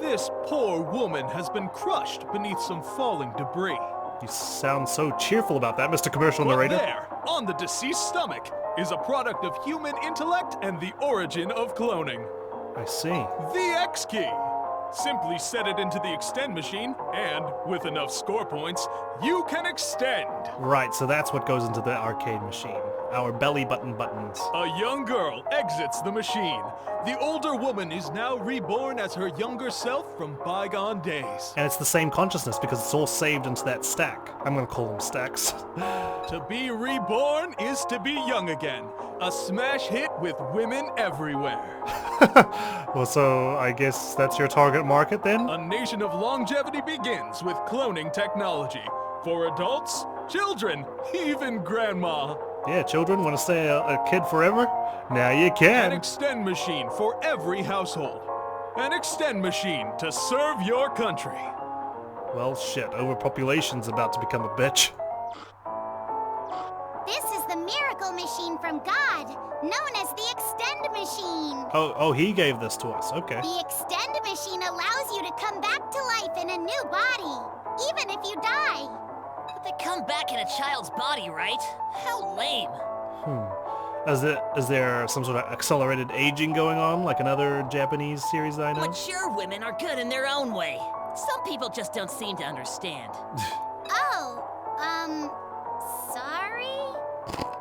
This poor woman has been crushed beneath some falling debris. You sound so cheerful about that, Mr. Commercial But Narrator. there, on the deceased stomach, is a product of human intellect and the origin of cloning. I see. The X key. Simply set it into the Extend Machine, and, with enough score points, you can extend. Right, so that's what goes into the arcade machine. Our belly button buttons. A young girl exits the machine. The older woman is now reborn as her younger self from bygone days. And it's the same consciousness because it's all saved into that stack. I'm gonna call them stacks. To be reborn is to be young again. A smash hit with women everywhere. Well, so I guess that's your target market then? A nation of longevity begins with cloning technology. For adults, children, even grandma. Yeah, children want to stay a kid forever? Now you An can. Extend Machine for every household. An Extend Machine to serve your country. Well, shit, overpopulation's about to become a bitch. This is the miracle machine from God, known as the Extend Machine. Oh, he gave this to us. Okay. The Extend Machine allows you to come back to life in a new body, even if you die. But they come back in a child's body, right? How lame. Is there some sort of accelerated aging going on, like another Japanese series that I know? Mature women are good in their own way. Some people just don't seem to understand. Sorry?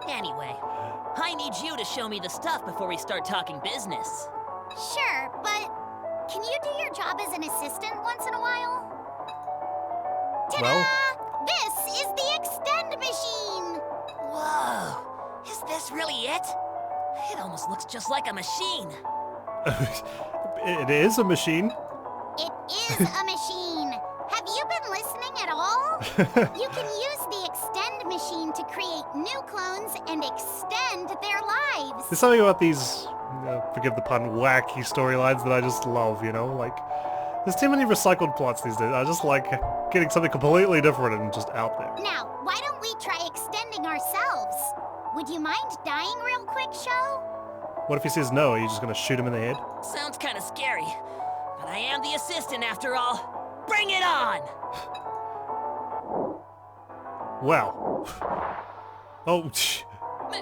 Anyway, I need you to show me the stuff before we start talking business. Sure, but can you do your job as an assistant once in a while? Ta-da! Well- This is the Extend Machine! Whoa, is this really it? It almost looks just like a machine. It is a machine. It is a machine! Have you been listening at all? You can use the Extend Machine to create new clones and extend their lives. There's something about these, forgive the pun, wacky storylines that I just love, you know? Like, there's too many recycled plots these days. I just like getting something completely different and just out there. Now, why don't we try extending ourselves? Would you mind dying real quick, Sho? What if he says no? Are you just gonna shoot him in the head? Sounds kind of scary, but I am the assistant after all. Bring it on! Wow. Oh,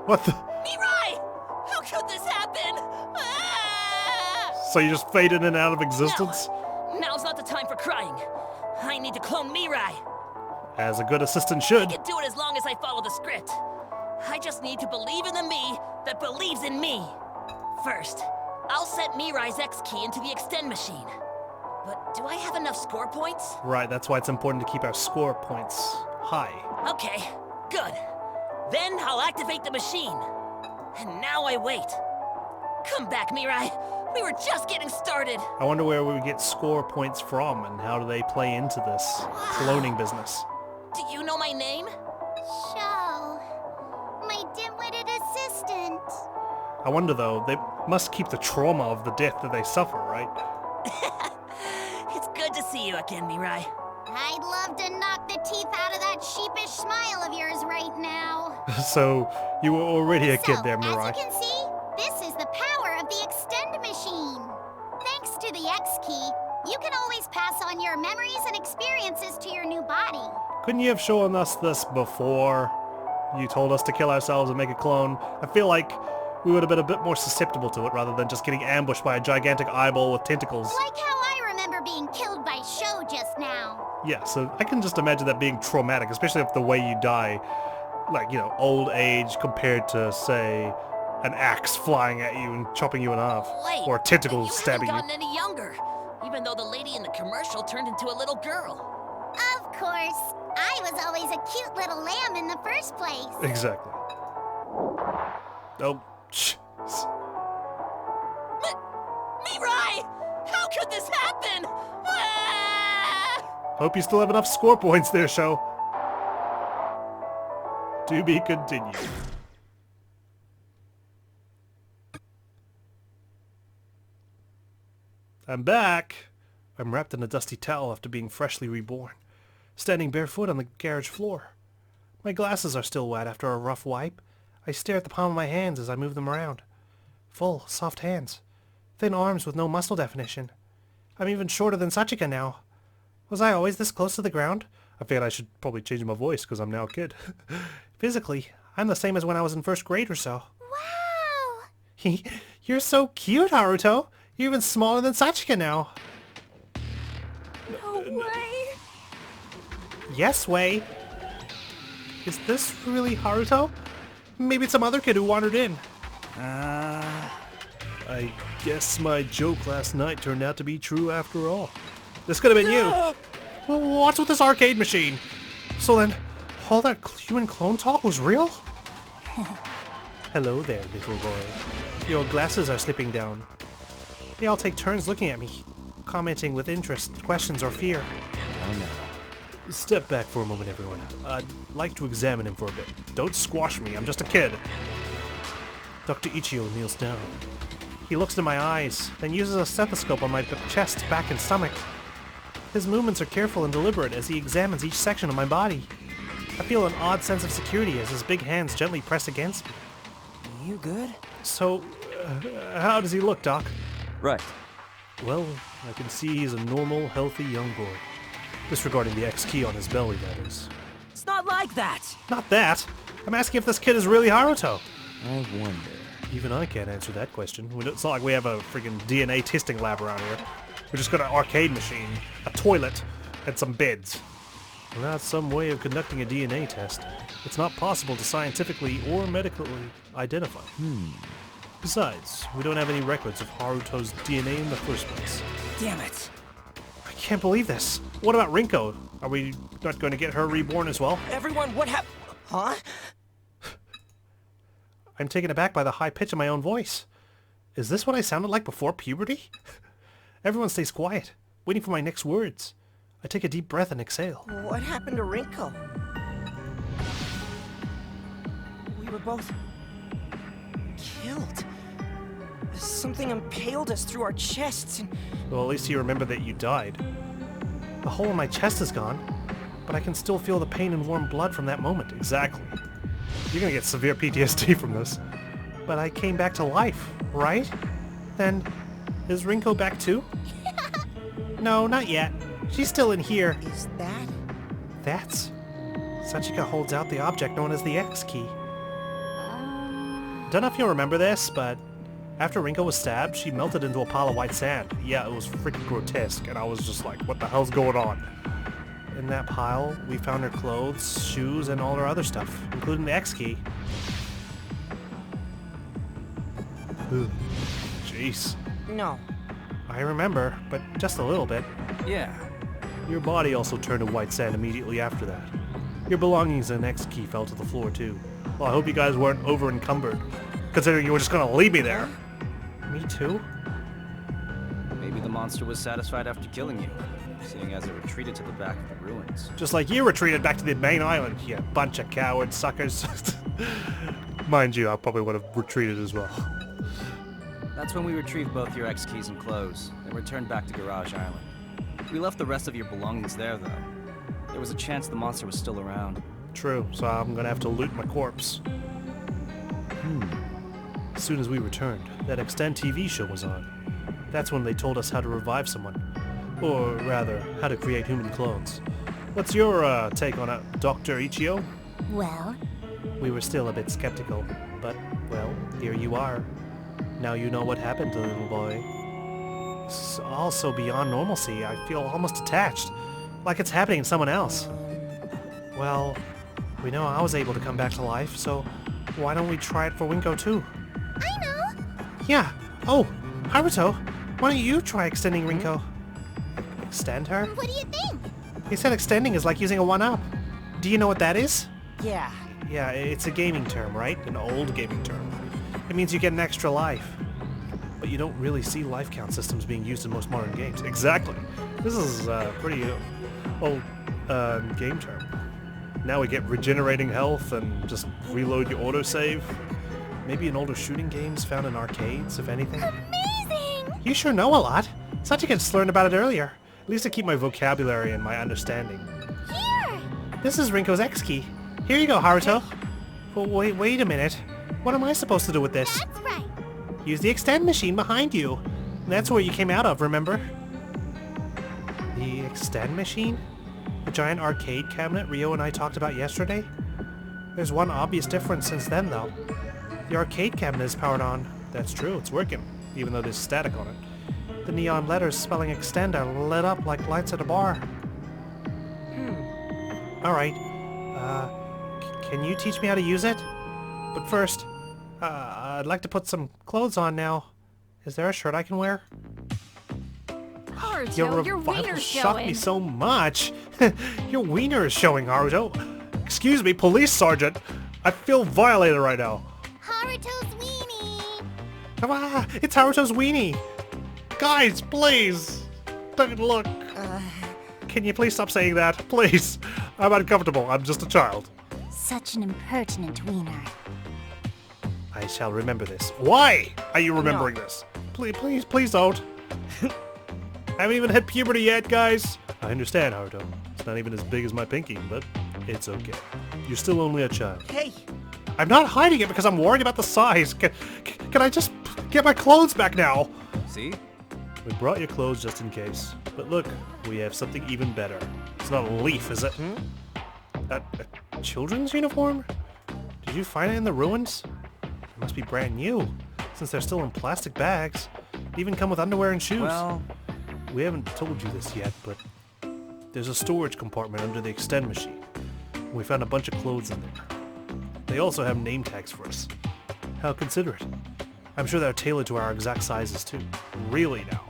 what the? Mirai! How could this happen? Ah! So you just faded in and out of existence? No, now's not the time for crying. I need to clone Mirai. As a good assistant should. I can do it as long as I follow the script. I just need to believe in the me that believes in me. First, I'll set Mirai's X key into the Extend Machine. But do I have enough score points? Right, that's why it's important to keep our score points high. Okay, good. Then I'll activate the machine. And now I wait. Come back, Mirai. We were just getting started. I wonder where we get score points from and how do they play into this cloning business. Do you know my name? Sho, my dim-witted assistant. I wonder though, they must keep the trauma of the death that they suffer, right? It's good to see you again, Mirai. I'd love to knock the teeth out of that sheepish smile of yours right now. So, you were already a kid there, Mirai. As you can see, this is the power of the extend machine. Thanks to the X key, you can always pass on your memories and experiences to your new body. Couldn't you have shown us this before you told us to kill ourselves and make a clone? I feel like we would have been a bit more susceptible to it rather than just getting ambushed by a gigantic eyeball with tentacles. Like how I remember being killed by Sho just now. Yeah, so I can just imagine that being traumatic, especially if the way you die, like, you know, old age compared to, say, an axe flying at you and chopping you in half. Wait, or a tentacle stabbing you you. haven't gotten any younger, even though the lady in the commercial turned into a little girl. Of course. I was always a cute little lamb in the first place. Exactly. Oh, shh. Mirai! How could this happen? Ah! Hope you still have enough score points there, Sho. To be continued. I'm back. I'm wrapped in a dusty towel after being freshly reborn, standing barefoot on the garage floor. My glasses are still wet after a rough wipe. I stare at the palm of my hands as I move them around. Full, soft hands. Thin arms with no muscle definition. I'm even shorter than Sachika now. Was I always this close to the ground? I figured I should probably change my voice because I'm now a kid. Physically, I'm the same as when I was in first grade or so. Wow! You're so cute, Haruto. You're even smaller than Sachika now. No way! Yes, Wei. Is this really Haruto? Maybe it's some other kid who wandered in. I guess my joke last night turned out to be true after all. This could have been you. Well, what's with this arcade machine? So then, all that human clone talk was real? Hello there, little boy. Your glasses are slipping down. They all take turns looking at me, commenting with interest, questions, or fear. Oh no. Step back for a moment, everyone. I'd like to examine him for a bit. Don't squash me, I'm just a kid. Dr. Ichio kneels down. He looks into my eyes, then uses a stethoscope on my chest, back, and stomach. His movements are careful and deliberate as he examines each section of my body. I feel an odd sense of security as his big hands gently press against me. You good? So, how does he look, Doc? Right. Well, I can see he's a normal, healthy young boy. Disregarding the X key on his belly, that is. It's not like that! Not that! I'm asking if this kid is really Haruto. I wonder. Even I can't answer that question. It's not like we have a friggin' DNA testing lab around here. We just got an arcade machine, a toilet, and some beds. Without some way of conducting a DNA test, it's not possible to scientifically or medically identify. Besides, we don't have any records of Haruto's DNA in the first place. Damn it! I can't believe this. What about Rinko? Are we not going to get her reborn as well? Everyone, what happened? Huh? I'm taken aback by the high pitch of my own voice. Is this what I sounded like before puberty? Everyone stays quiet, waiting for my next words. I take a deep breath and exhale. What happened to Rinku? We were both killed. Something impaled us through our chests and... Well, at least you remember that you died. The hole in my chest is gone, but I can still feel the pain and warm blood from that moment. Exactly. You're gonna get severe PTSD from this. But I came back to life, right? Then, is Rinko back too? No, not yet. She's still in here. Is that... That's... Sachika holds out the object known as the X key. Don't know if you remember this, but after Rinko was stabbed, she melted into a pile of white sand. Yeah, it was freaking grotesque, and I was just like, what the hell's going on? In that pile, we found her clothes, shoes, and all her other stuff, including the X key. Jeez. No. I remember, but just a little bit. Yeah. Your body also turned to white sand immediately after that. Your belongings and X key fell to the floor too. Well, I hope you guys weren't over-encumbered, considering you were just gonna leave me there. Me too? Maybe the monster was satisfied after killing you, seeing as it retreated to the back of the ruins. Just like you retreated back to the main island, you bunch of coward suckers. Mind you, I probably would have retreated as well. That's when we retrieved both your X keys and clothes, and returned back to Garage Island. We left the rest of your belongings there, though. There was a chance the monster was still around. True, so I'm gonna have to loot my corpse. As soon as we returned, that Extend TV show was on. That's when they told us how to revive someone. Or rather, how to create human clones. What's your take on it, Dr. Ichio? Well, We were still a bit skeptical, but, well, here you are. Now you know what happened to the little boy. It's also beyond normalcy. I feel almost attached, like it's happening to someone else. Well, we know I was able to come back to life, so why don't we try it for Rinko too? I know. Yeah. Oh, Haruto, why don't you try extending Rinko? Extend her? What do you think? He said extending is like using a 1-up. Do you know what that is? Yeah. Yeah, it's a gaming term, right? An old gaming term. It means you get an extra life. But you don't really see life count systems being used in most modern games. Exactly. This is a pretty old game term. Now we get regenerating health and just reload your autosave. Maybe in older shooting games found in arcades, if anything. Amazing! You sure know a lot. Sachika just learned about it earlier. At least I keep my vocabulary and my understanding. Here! This is Rinko's X key. Here you go, Haruto. Well, wait a minute. What am I supposed to do with this? That's right. Use the extend machine behind you. That's where you came out of, remember? The extend machine? The giant arcade cabinet Ryo and I talked about yesterday? There's one obvious difference since then, though. The arcade cabinet is powered on. That's true, it's working, even though there's static on it. The neon letters spelling extend are lit up like lights at a bar. Alright, can you teach me how to use it? But first, I'd like to put some clothes on now. Is there a shirt I can wear? Haruto, Your your revival wiener's shocked showing. me so much. Your wiener is showing, Haruto. Excuse me, police sergeant. I feel violated right now. Haruto's weenie. Ah, it's Haruto's weenie. Guys, please. Don't look. Can you please stop saying that? Please. I'm uncomfortable. I'm just a child. Such an impertinent wiener. I shall remember this. Why are you remembering this? Please don't. I haven't even hit puberty yet, guys. I understand, Haruto. It's not even as big as my pinky, but it's okay. You're still only a child. Hey, I'm not hiding it because I'm worried about the size. Can I just get my clothes back now? See? We brought your clothes just in case. But look, we have something even better. It's not a leaf, is it? A children's uniform? Did you find it in the ruins? It must be brand new, since they're still in plastic bags. They even come with underwear and shoes. Well, We haven't told you this yet, but there's a storage compartment under the extend machine. We found a bunch of clothes in there. They also have name tags for us. How considerate. I'm sure they're tailored to our exact sizes too. Really now.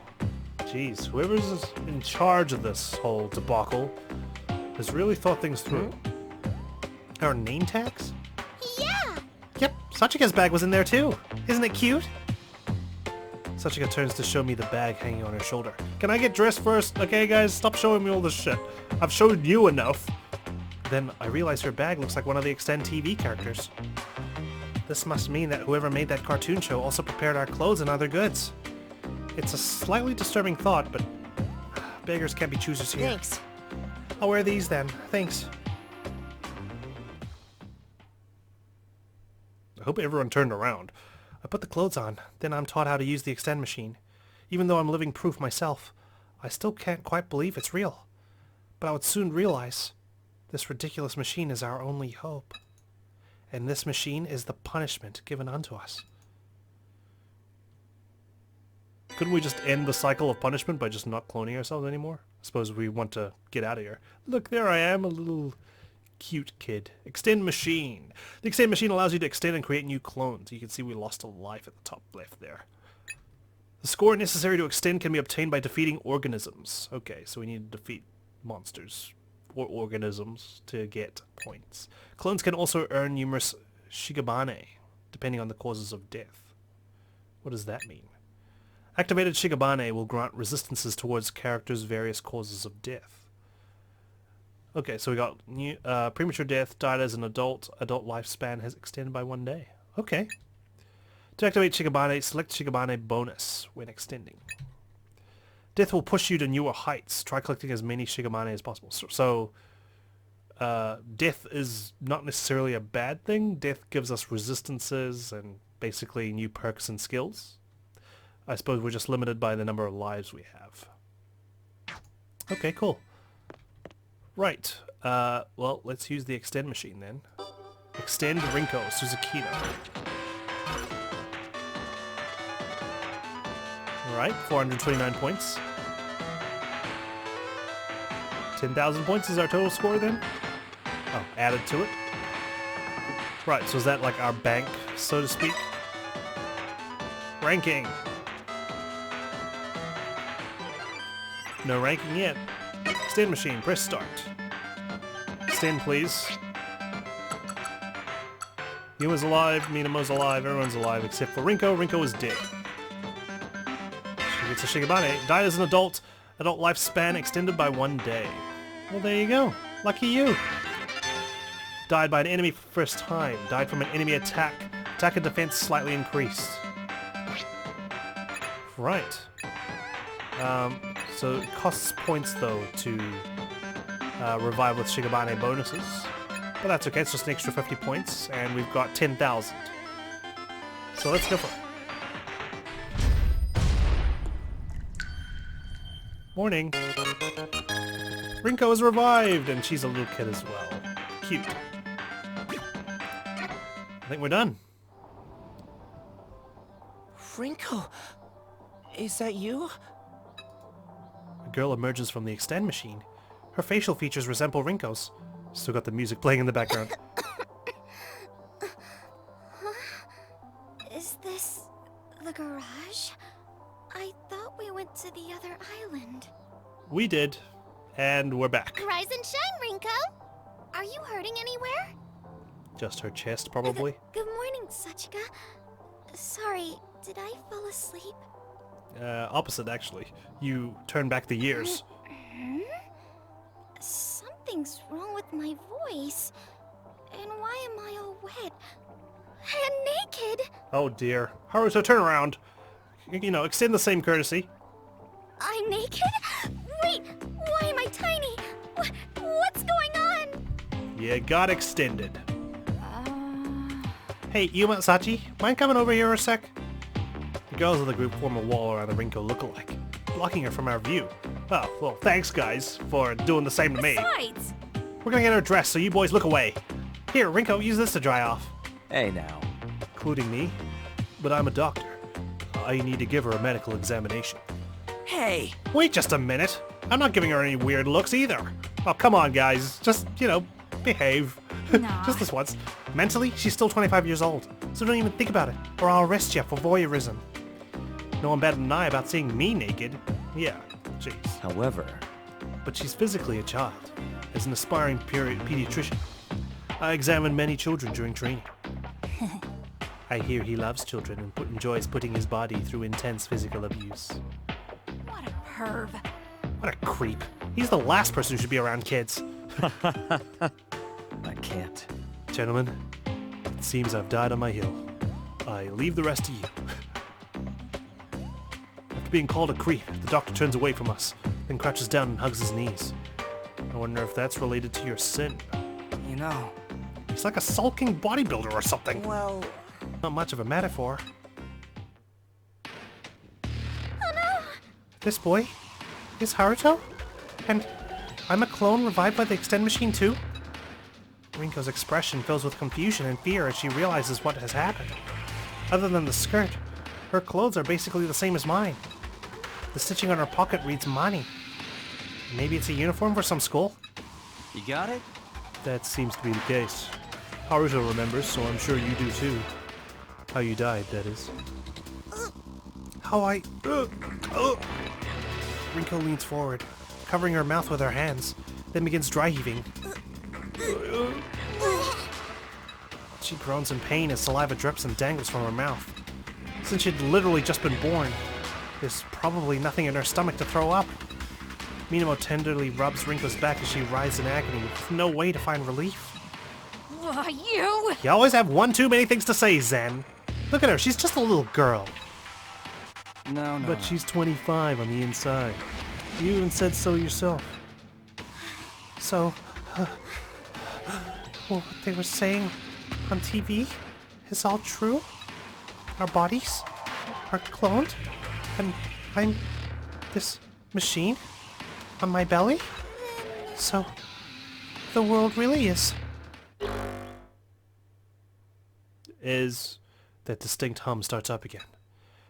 Jeez, whoever's in charge of this whole debacle has really thought things through. Our name tags? Yeah! Yep, Sachika's bag was in there too. Isn't it cute? Sachika turns to show me the bag hanging on her shoulder. Can I get dressed first? Okay guys, stop showing me all this shit. I've showed you enough. Then I realize her bag looks like one of the Extend TV characters. This must mean that whoever made that cartoon show also prepared our clothes and other goods. It's a slightly disturbing thought, but beggars can't be choosers here. thanks. I'll wear these then. Thanks. I hope everyone turned around. I put the clothes on, then I'm taught how to use the extend machine. Even though I'm living proof myself, I still can't quite believe it's real. But I would soon realize this ridiculous machine is our only hope. And this machine is the punishment given unto us. Couldn't we just end the cycle of punishment by just not cloning ourselves anymore? I suppose we want to get out of here. Look, there I am, a little cute kid. Extend machine. The extend machine allows you to extend and create new clones. You can see we lost a life at the top left there. The score necessary to extend can be obtained by defeating organisms. Okay, so we need to defeat monsters or organisms to get points. Clones can also earn numerous shigabane, depending on the causes of death. What does that mean? Activated shigabane will grant resistances towards characters' various causes of death. Okay, so we got new, premature death, died as an adult. Adult lifespan has extended by 1 day. Okay. To activate Shigabane, select Shigabane bonus when extending. Death will push you to newer heights. Try collecting as many Shigamane as possible. So death is not necessarily a bad thing. Death gives us resistances and basically new perks and skills. I suppose we're just limited by the number of lives we have. Okay, cool. Right. Well, let's use the extend machine then. Extend Rinko Suzukino. Alright, 429 points. 10,000 points is our total score then? Oh, added to it. Right, so is that like our bank, so to speak? Ranking. No ranking yet. Extend machine, press start. Extend, please. Yuma's alive, Minamo's alive, everyone's alive except for Rinko. Rinko is dead. She gets a Shigabane. Died as an adult. Adult lifespan extended by 1 day. Well, there you go. Lucky you. Died by an enemy for the first time. Died from an enemy attack. Attack and defense slightly increased. Right. So it costs points though to revive with Shigabane bonuses. But that's okay, it's just an extra 50 points, and we've got 10,000. So let's go for it. Morning. Rinko is revived, and she's a little kid as well. Cute. I think we're done. Rinku, is that you? A girl emerges from the extend machine. Her facial features resemble Rinko's. Still got the music playing in the background. Is this the garage? I thought we went to the other island. We did. And we're back. Rise and shine, Rinko! Are you hurting anywhere? Just her chest, probably. Good morning, Sachika. Sorry, did I fall asleep? Opposite, actually. You turn back the years. Something's wrong with my voice. And why am I all wet? And naked! Oh dear. Haruto, turn around. You know, extend the same courtesy. I'm naked? Wait, why am I tiny? What's going on? You got extended. Hey, Yuma, Sachi, mind coming over here a sec? The girls of the group form a wall around the Rinko lookalike, blocking her from our view. Oh, well, thanks guys for doing the same to me. Besides, We're gonna get her dressed, so you boys look away. Here, Rinko, use this to dry off. Hey now. Including me. But I'm a doctor. I need to give her a medical examination. Hey, Wait just a minute. I'm not giving her any weird looks either. Oh, come on, guys. Just, you know, behave. Nah. Just this once. Mentally, she's still 25 years old, so don't even think about it, or I'll arrest you for voyeurism. No one better than I about seeing me naked. Yeah, jeez. However, But she's physically a child. As an aspiring pediatrician, I examined many children during training. I hear he loves children and enjoys putting his body through intense physical abuse. what a perv. What a creep. He's the last person who should be around kids. I can't. Gentlemen, it seems I've died on my hill. I leave the rest to you. After being called a creep, the doctor turns away from us, then crouches down and hugs his knees. I wonder if that's related to your sin. you know, He's like a sulking bodybuilder or something. well, Not much of a metaphor. Oh no! This boy is Haruto? And I'm a clone revived by the extend machine too? Rinko's expression fills with confusion and fear as she realizes what has happened. Other than the skirt, her clothes are basically the same as mine. The stitching on her pocket reads Mani. Maybe it's a uniform for some school? You got it? That seems to be the case. Haruto remembers, so I'm sure you do too. How you died, that is. How I... Rinko leans forward, covering her mouth with her hands, then begins dry heaving. She groans in pain as saliva drips and dangles from her mouth. Since she'd literally just been born, there's probably nothing in her stomach to throw up. Minamo tenderly rubs Rinko's back as she writhes in agony, with no way to find relief. You! You always have one too many things to say, Zen. Look at her, she's just a little girl. No, no. But she's 25 on the inside. You even said so yourself. So, what they were saying on TV is all true? Our bodies are cloned? And I'm this machine on my belly? So, the world really is... As that distinct hum starts up again.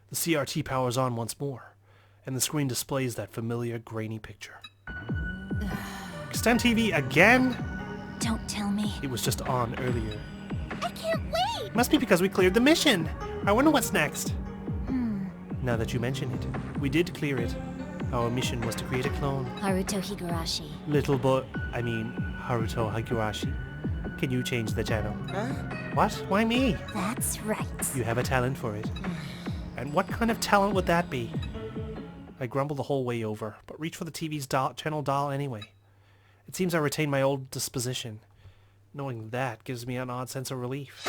The CRT powers on once more, and the screen displays that familiar grainy picture. Extend TV again? Don't tell me. It was just on earlier. I can't wait! Must be because we cleared the mission. I wonder what's next. Now that you mention it, we did clear it. Our mission was to create a clone. Haruto Higurashi. Haruto Higurashi. Can you change the channel? Huh? What? Why me? That's right. You have a talent for it. And what kind of talent would that be? I grumbled the whole way over, but reached for the TV's channel dial anyway. It seems I retained my old disposition. Knowing that gives me an odd sense of relief.